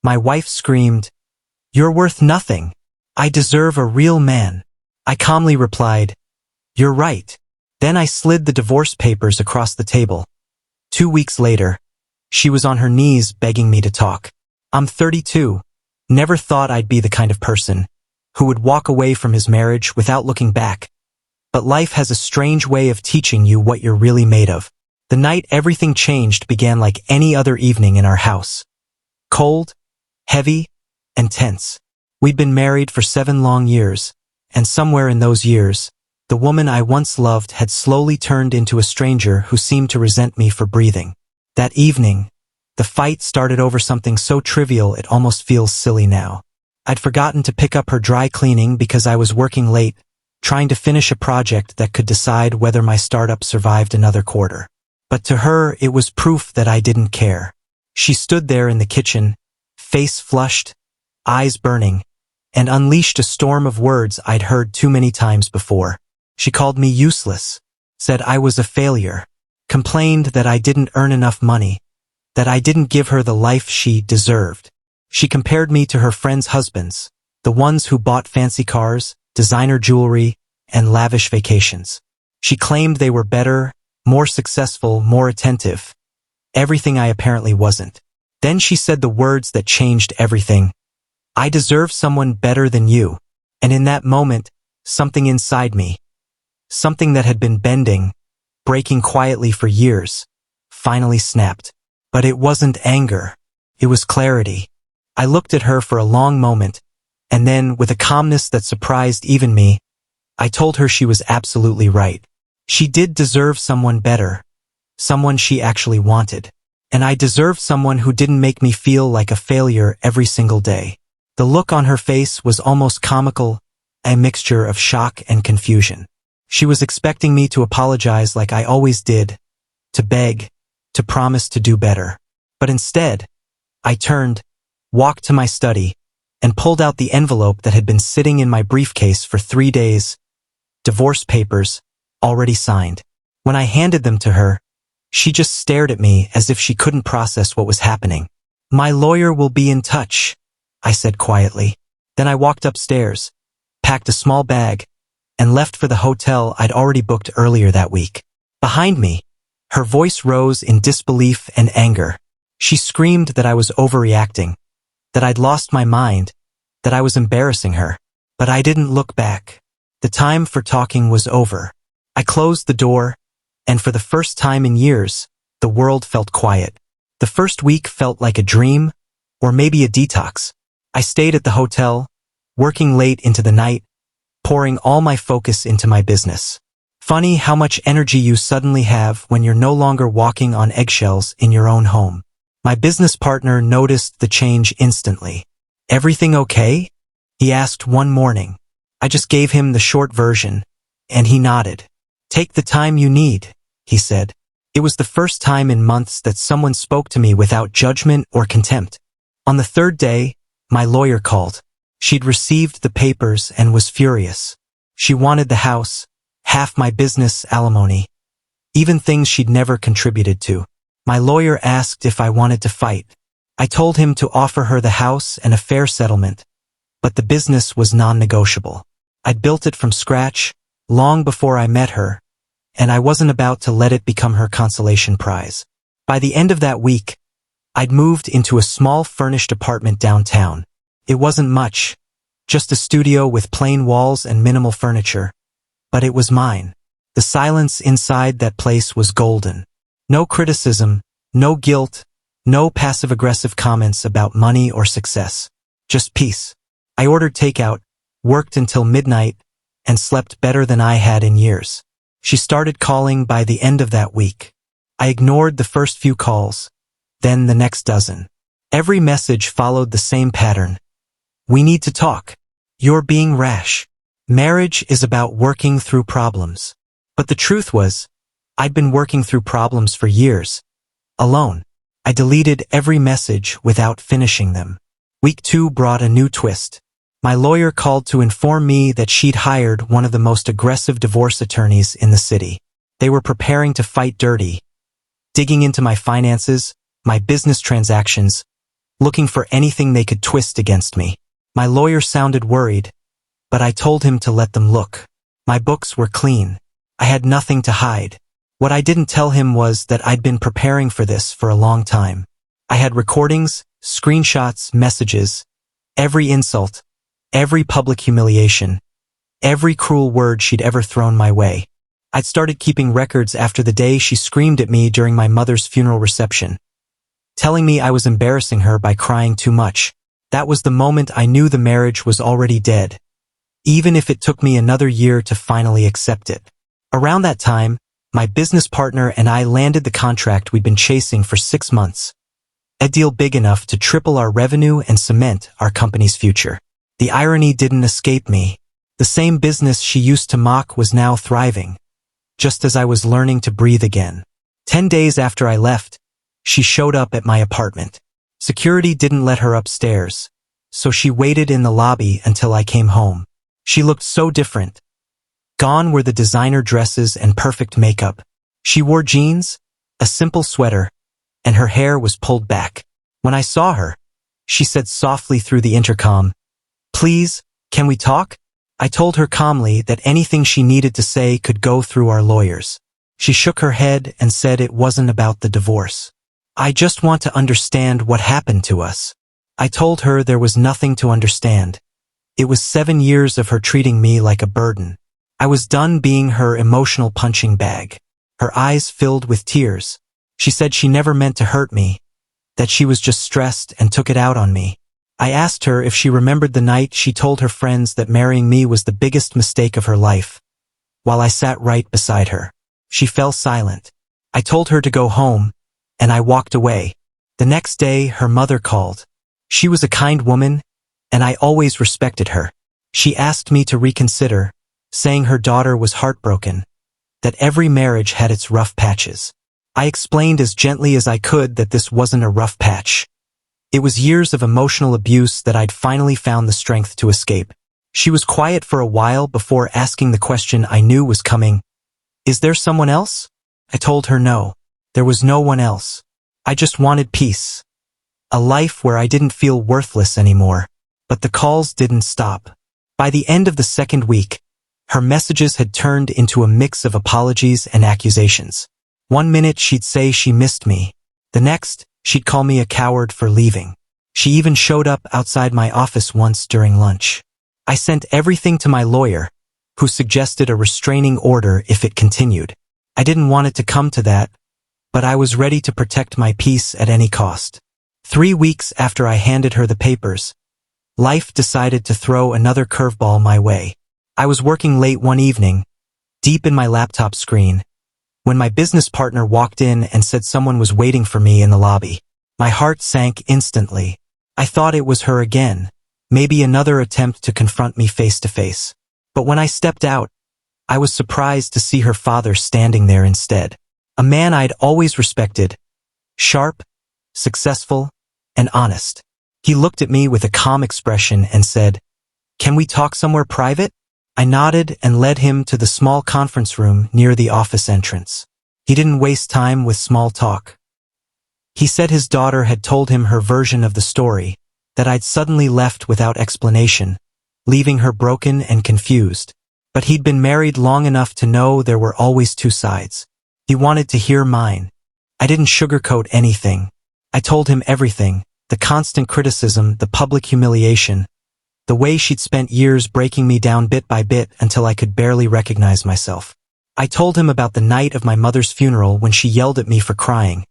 My wife screamed, "You're worth nothing. I deserve a real man." I calmly replied, "You're right." Then I slid the divorce papers across the table. 2 weeks later, she was on her knees begging me to talk. I'm 32. Never thought I'd be the kind of person who would walk away from his marriage without looking back. But life has a strange way of teaching you what you're really made of. The night everything changed began like any other evening in our house. Cold, heavy, and tense. We'd been married for 7 long years, and somewhere in those years, the woman I once loved had slowly turned into a stranger who seemed to resent me for breathing. That evening, the fight started over something so trivial it almost feels silly now. I'd forgotten to pick up her dry cleaning because I was working late, trying to finish a project that could decide whether my startup survived another quarter. But to her, it was proof that I didn't care. She stood there in the kitchen, face flushed, eyes burning, and unleashed a storm of words I'd heard too many times before. She called me useless, said I was a failure, complained that I didn't earn enough money, that I didn't give her the life she deserved. She compared me to her friends' husbands, the ones who bought fancy cars, designer jewelry, and lavish vacations. She claimed they were better, more successful, more attentive. Everything I apparently wasn't. Then she said the words that changed everything. "I deserve someone better than you." And in that moment, something inside me, something that had been bending, breaking quietly for years, finally snapped. But it wasn't anger. It was clarity. I looked at her for a long moment, and then, with a calmness that surprised even me, I told her she was absolutely right. She did deserve someone better, someone she actually wanted. And I deserved someone who didn't make me feel like a failure every single day. The look on her face was almost comical, a mixture of shock and confusion. She was expecting me to apologize like I always did, to beg, to promise to do better. But instead, I turned, walked to my study, and pulled out the envelope that had been sitting in my briefcase for 3 days. Divorce papers, already signed. When I handed them to her, she just stared at me as if she couldn't process what was happening. "My lawyer will be in touch," I said quietly. Then I walked upstairs, packed a small bag, and left for the hotel I'd already booked earlier that week. Behind me, her voice rose in disbelief and anger. She screamed that I was overreacting, that I'd lost my mind, that I was embarrassing her. But I didn't look back. The time for talking was over. I closed the door, and for the first time in years, the world felt quiet. The first week felt like a dream, or maybe a detox. I stayed at the hotel, working late into the night, pouring all my focus into my business. Funny how much energy you suddenly have when you're no longer walking on eggshells in your own home. My business partner noticed the change instantly. "Everything okay?" he asked one morning. I just gave him the short version, and he nodded. "Take the time you need," he said. It was the first time in months that someone spoke to me without judgment or contempt. On the 3rd day, my lawyer called. She'd received the papers and was furious. She wanted the house, half my business alimony, even things she'd never contributed to. My lawyer asked if I wanted to fight. I told him to offer her the house and a fair settlement, but the business was non-negotiable. I'd built it from scratch, long before I met her, and I wasn't about to let it become her consolation prize. By the end of that week, I'd moved into a small furnished apartment downtown. It wasn't much, just a studio with plain walls and minimal furniture, but it was mine. The silence inside that place was golden. No criticism, no guilt, no passive-aggressive comments about money or success. Just peace. I ordered takeout, worked until midnight, and slept better than I had in years. She started calling by the end of that week. I ignored the first few calls, then the next dozen. Every message followed the same pattern. "We need to talk. You're being rash. Marriage is about working through problems." But the truth was, I'd been working through problems for years, alone. I deleted every message without finishing them. Week 2 brought a new twist. My lawyer called to inform me that she'd hired one of the most aggressive divorce attorneys in the city. They were preparing to fight dirty, digging into my finances, my business transactions, looking for anything they could twist against me. My lawyer sounded worried, but I told him to let them look. My books were clean. I had nothing to hide. What I didn't tell him was that I'd been preparing for this for a long time. I had recordings, screenshots, messages, every insult, every public humiliation, every cruel word she'd ever thrown my way. I'd started keeping records after the day she screamed at me during my mother's funeral reception, telling me I was embarrassing her by crying too much. That was the moment I knew the marriage was already dead, even if it took me another year to finally accept it. Around that time, my business partner and I landed the contract we'd been chasing for 6 months. A deal big enough to triple our revenue and cement our company's future. The irony didn't escape me. The same business she used to mock was now thriving, just as I was learning to breathe again. 10 days after I left, she showed up at my apartment. Security didn't let her upstairs, so she waited in the lobby until I came home. She looked so different. Gone were the designer dresses and perfect makeup. She wore jeans, a simple sweater, and her hair was pulled back. When I saw her, she said softly through the intercom, "Please, can we talk?" I told her calmly that anything she needed to say could go through our lawyers. She shook her head and said it wasn't about the divorce. "I just want to understand what happened to us." I told her there was nothing to understand. It was 7 years of her treating me like a burden. I was done being her emotional punching bag. Her eyes filled with tears. She said she never meant to hurt me, that she was just stressed and took it out on me. I asked her if she remembered the night she told her friends that marrying me was the biggest mistake of her life, while I sat right beside her. She fell silent. I told her to go home, and I walked away. The next day, her mother called. She was a kind woman, and I always respected her. She asked me to reconsider, saying her daughter was heartbroken, that every marriage had its rough patches. I explained as gently as I could that this wasn't a rough patch. It was years of emotional abuse that I'd finally found the strength to escape. She was quiet for a while before asking the question I knew was coming. "Is there someone else?" I told her no. There was no one else. I just wanted peace. A life where I didn't feel worthless anymore. But the calls didn't stop. By the end of the second week, her messages had turned into a mix of apologies and accusations. One minute she'd say she missed me. The next, she'd call me a coward for leaving. She even showed up outside my office once during lunch. I sent everything to my lawyer, who suggested a restraining order if it continued. I didn't want it to come to that, but I was ready to protect my peace at any cost. 3 weeks after I handed her the papers, life decided to throw another curveball my way. I was working late one evening, deep in my laptop screen, when my business partner walked in and said someone was waiting for me in the lobby. My heart sank instantly. I thought it was her again, maybe another attempt to confront me face to face. But when I stepped out, I was surprised to see her father standing there instead. A man I'd always respected, sharp, successful, and honest. He looked at me with a calm expression and said, "Can we talk somewhere private?" I nodded and led him to the small conference room near the office entrance. He didn't waste time with small talk. He said his daughter had told him her version of the story, that I'd suddenly left without explanation, leaving her broken and confused. But he'd been married long enough to know there were always two sides. He wanted to hear mine. I didn't sugarcoat anything. I told him everything, the constant criticism, the public humiliation, the way she'd spent years breaking me down bit by bit until I could barely recognize myself. I told him about the night of my mother's funeral when she yelled at me for crying,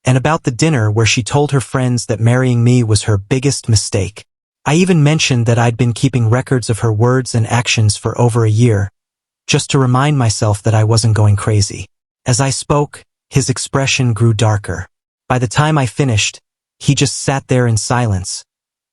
and about the dinner where she told her friends that marrying me was her biggest mistake. I even mentioned that I'd been keeping records of her words and actions for over a year, just to remind myself that I wasn't going crazy. As I spoke, his expression grew darker. By the time I finished, he just sat there in silence,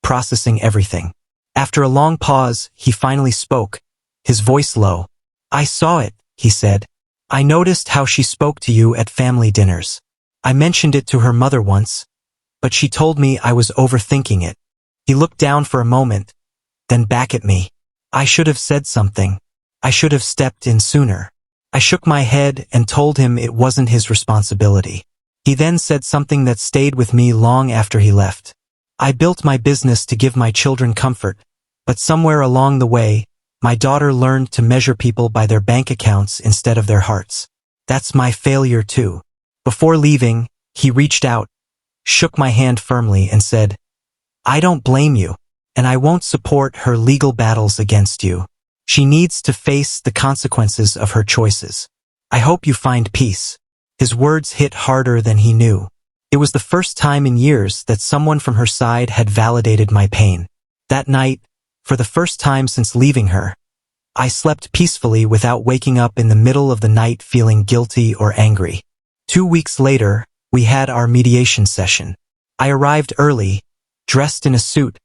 processing everything. After a long pause, he finally spoke, his voice low. "I saw it," he said. "I noticed how she spoke to you at family dinners. I mentioned it to her mother once, but she told me I was overthinking it." He looked down for a moment, then back at me. I should have said something. I should have stepped in sooner. I shook my head and told him it wasn't his responsibility. He then said something that stayed with me long after he left. I built my business to give my children comfort, but somewhere along the way, my daughter learned to measure people by their bank accounts instead of their hearts. That's my failure too. Before leaving, he reached out, shook my hand firmly and said, I don't blame you, and I won't support her legal battles against you. She needs to face the consequences of her choices. I hope you find peace. His words hit harder than he knew. It was the first time in years that someone from her side had validated my pain. That night, for the first time since leaving her, I slept peacefully without waking up in the middle of the night feeling guilty or angry. 2 weeks later, we had our mediation session. I arrived early, dressed in a suit,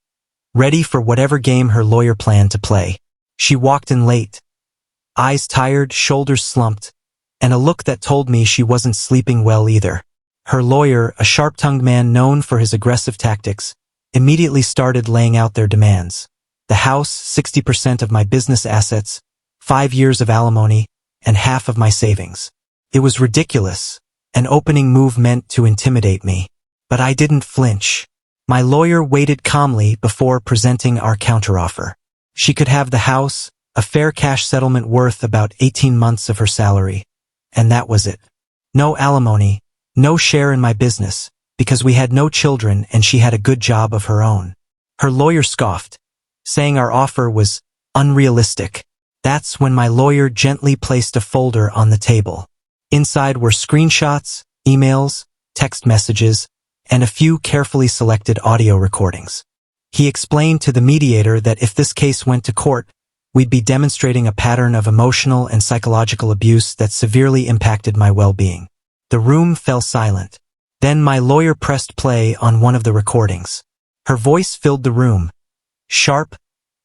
ready for whatever game her lawyer planned to play. She walked in late, eyes tired, shoulders slumped, and a look that told me she wasn't sleeping well either. Her lawyer, a sharp-tongued man known for his aggressive tactics, immediately started laying out their demands. The house, 60% of my business assets, 5 years of alimony, and half of my savings. It was ridiculous, an opening move meant to intimidate me. But I didn't flinch. My lawyer waited calmly before presenting our counteroffer. She could have the house, a fair cash settlement worth about 18 months of her salary, and that was it. No alimony, no share in my business, because we had no children and she had a good job of her own. Her lawyer scoffed, saying our offer was unrealistic. That's when my lawyer gently placed a folder on the table. Inside were screenshots, emails, text messages, and a few carefully selected audio recordings. He explained to the mediator that if this case went to court, we'd be demonstrating a pattern of emotional and psychological abuse that severely impacted my well-being. The room fell silent. Then my lawyer pressed play on one of the recordings. Her voice filled the room. Sharp,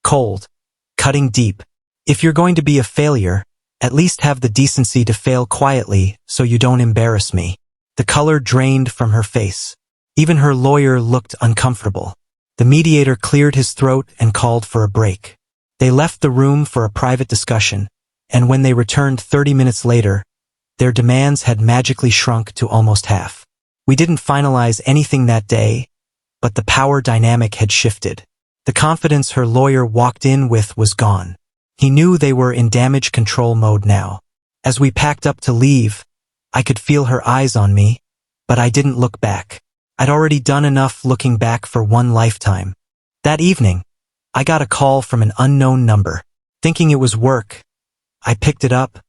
cold, cutting deep. If you're going to be a failure, at least have the decency to fail quietly so you don't embarrass me. The color drained from her face. Even her lawyer looked uncomfortable. The mediator cleared his throat and called for a break. They left the room for a private discussion, and when they returned 30 minutes later, their demands had magically shrunk to almost half. We didn't finalize anything that day, but the power dynamic had shifted. The confidence her lawyer walked in with was gone. He knew they were in damage control mode now. As we packed up to leave, I could feel her eyes on me, but I didn't look back. I'd already done enough looking back for one lifetime. That evening, I got a call from an unknown number. Thinking it was work, I picked it up,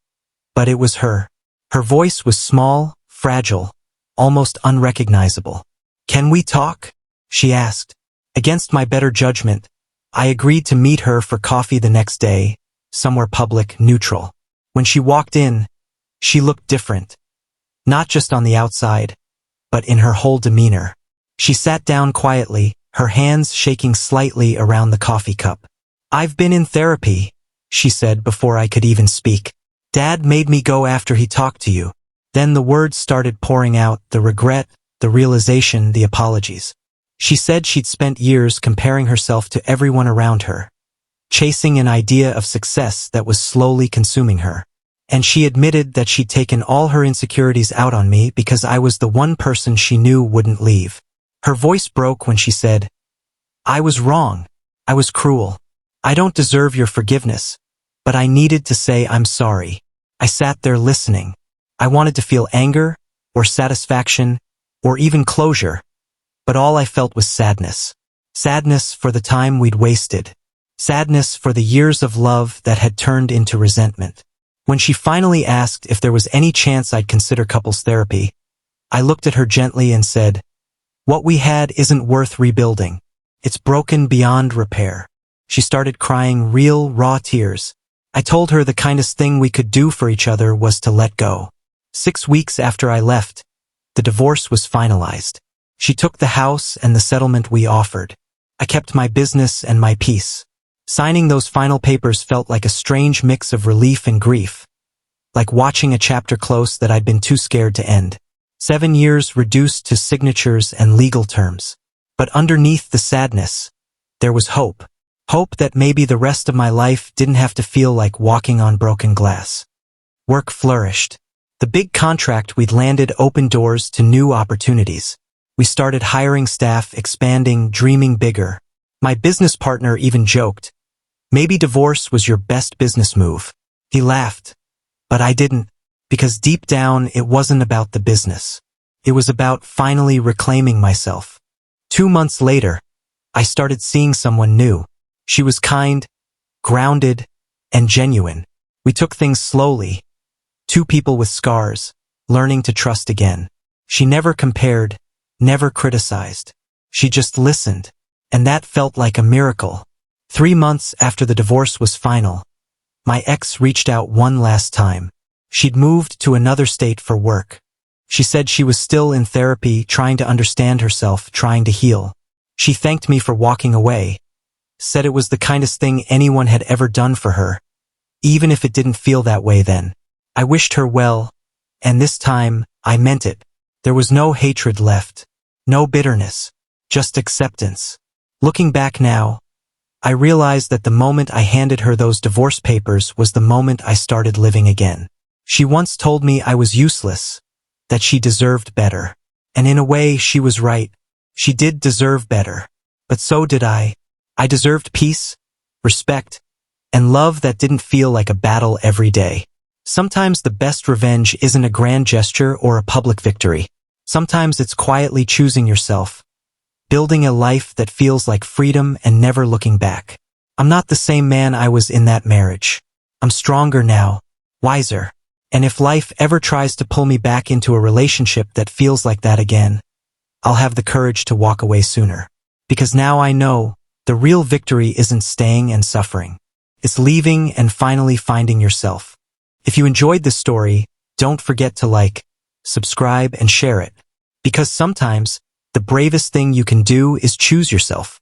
but it was her. Her voice was small, fragile, almost unrecognizable. "Can we talk?" she asked. Against my better judgment, I agreed to meet her for coffee the next day, somewhere public, neutral. When she walked in, she looked different. Not just on the outside, but in her whole demeanor. She sat down quietly, her hands shaking slightly around the coffee cup. "I've been in therapy," she said before I could even speak. "Dad made me go after he talked to you." Then the words started pouring out, the regret, the realization, the apologies. She said she'd spent years comparing herself to everyone around her, chasing an idea of success that was slowly consuming her. And she admitted that she'd taken all her insecurities out on me because I was the one person she knew wouldn't leave. Her voice broke when she said, "I was wrong. I was cruel. I don't deserve your forgiveness, but I needed to say I'm sorry." I sat there listening. I wanted to feel anger, or satisfaction, or even closure, but all I felt was sadness. Sadness for the time we'd wasted. Sadness for the years of love that had turned into resentment. When she finally asked if there was any chance I'd consider couples therapy, I looked at her gently and said, "What we had isn't worth rebuilding. It's broken beyond repair." She started crying real, raw tears. I told her the kindest thing we could do for each other was to let go. 6 weeks after I left, the divorce was finalized. She took the house and the settlement we offered. I kept my business and my peace. Signing those final papers felt like a strange mix of relief and grief, like watching a chapter close that I'd been too scared to end. 7 years reduced to signatures and legal terms. But underneath the sadness, there was hope. Hope that maybe the rest of my life didn't have to feel like walking on broken glass. Work flourished. The big contract we'd landed opened doors to new opportunities. We started hiring staff, expanding, dreaming bigger. My business partner even joked, "Maybe divorce was your best business move." He laughed, but I didn't, because deep down it wasn't about the business. It was about finally reclaiming myself. 2 months later, I started seeing someone new. She was kind, grounded, and genuine. We took things slowly. Two people with scars, learning to trust again. She never compared, never criticized. She just listened, and that felt like a miracle. 3 months after the divorce was final, my ex reached out one last time. She'd moved to another state for work. She said she was still in therapy, trying to understand herself, trying to heal. She thanked me for walking away, said it was the kindest thing anyone had ever done for her, even if it didn't feel that way then. I wished her well, and this time, I meant it. There was no hatred left, no bitterness, just acceptance. Looking back now, I realized that the moment I handed her those divorce papers was the moment I started living again. She once told me I was useless, that she deserved better. And in a way, she was right. She did deserve better. But so did I. I deserved peace, respect, and love that didn't feel like a battle every day. Sometimes the best revenge isn't a grand gesture or a public victory. Sometimes it's quietly choosing yourself, building a life that feels like freedom and never looking back. I'm not the same man I was in that marriage. I'm stronger now, wiser. And if life ever tries to pull me back into a relationship that feels like that again, I'll have the courage to walk away sooner. Because now I know the real victory isn't staying and suffering. It's leaving and finally finding yourself. If you enjoyed this story, don't forget to like, subscribe, and share it. Because sometimes the bravest thing you can do is choose yourself.